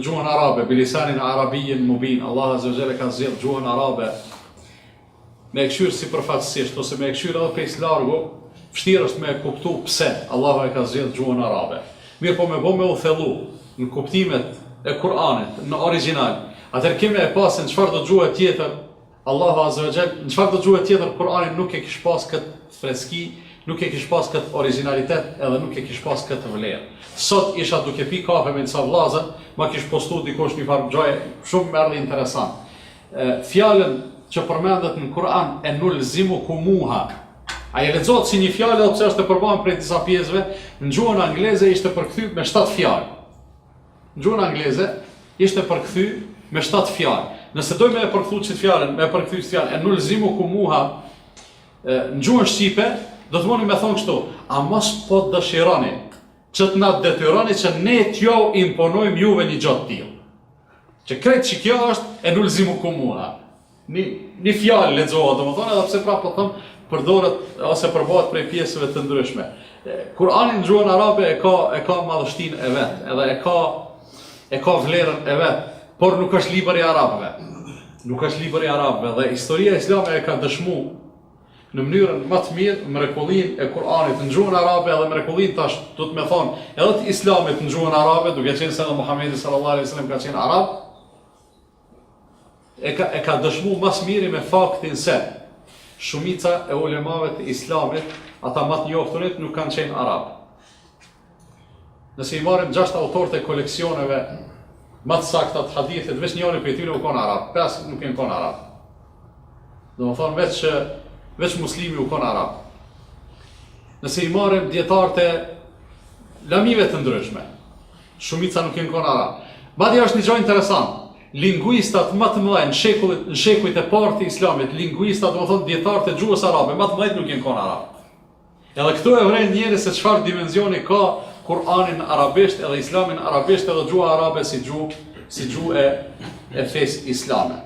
Gjuhën arabe, bilisanin arabijin mubin, Allah Azza wa Jalla ka zgjedh gjuhën arabe me e këshyrë si përfatsisht, ose me e këshyrë edhe pejs largu, vështirë është me e kuptu pse Allahu e ka zgjedh gjuhën arabe. Mirë po me bo me u thellu në kuptimet e Kur'anit, në original, atër keme e pasin në qëfar do gjuhë tjetër, Allahu Azza wa Jalla, në qëfar do gjuhë tjetër Kur'anit nuk e kish pas këtë freski, nuk e kish pas këtë originalitet, edhe nuk e kish pas këtë vlerë. Sot isha duke pi kafe me nësa vlazën, ma kish postu dikosh një farë gjoje shumë mërë interesant. Fjallën që përmendet në Kur'an e nulzimu kumuha, a i lexohet si një fjallë dhe pse është e përbajnë prej disa pjesëve, në gjuhën angleze ishte përkthy me 7 fjallë. Në gjuhën angleze ishte përkthy me 7 fjallë. Nëse dojmë e përkthu qëtë fjallën, me përkthy qëtë fjallën, e nulzimu kumuha, në gjuhën shqipe, do të moni me thonë kështu, a mos po të dëshironi, që të na detyroni që ne t'jo imponojmë juve një gjatë tillë. Që krejt që kjo është e nulzimu kumuha. Një fjallë lexohet, domethënë, edhe pse prapë po them, përdoret ose përbohet prej pjesëve të ndryshme. Kur'ani në gjuhën arabe e ka madhështinë e vet, edhe e ka vlerën e vet, por nuk është libër i arabëve. Nuk është libër i arabëve dhe historia islame e ka dëshmuar në mënyrën më të mirë mrekullinë e Kur'anit në gjuhën arabe edhe mrekullinë tash do të më thonë edhe të islamit në gjuhën arabe, duke qenë se edhe Muhamedi sallallahu alaihi wasallam ka qenë arab, e ka dëshmuar më së miri me faktin se shumica e ulemave të islamit, ata më të njohturit nuk kanë qenë arab. Nëse i marrim 6 autorët e koleksioneve më të sakta të hadithit, veç njëri prej tyre u kon arab, 5 nuk janë kon arab. Domethënë veç muslimi u kon arab. Nëse i marrim dietarët e lamive të ndryshme, shumica nuk janë kon arab. Madje është një gjë interesant. Lingvistat më të mëdhenj në shekujt e parë të islamit, lingvistat, domethënë dietarët e gjuhës arabe, më të mëdhenj nuk janë kon arab. Edhe këtu e vren njerëz se çfarë dimensioni ka Kur'ani në arabisht, edhe Islami në arabisht, edhe gjuha arabe si gjuhë e fesë islame.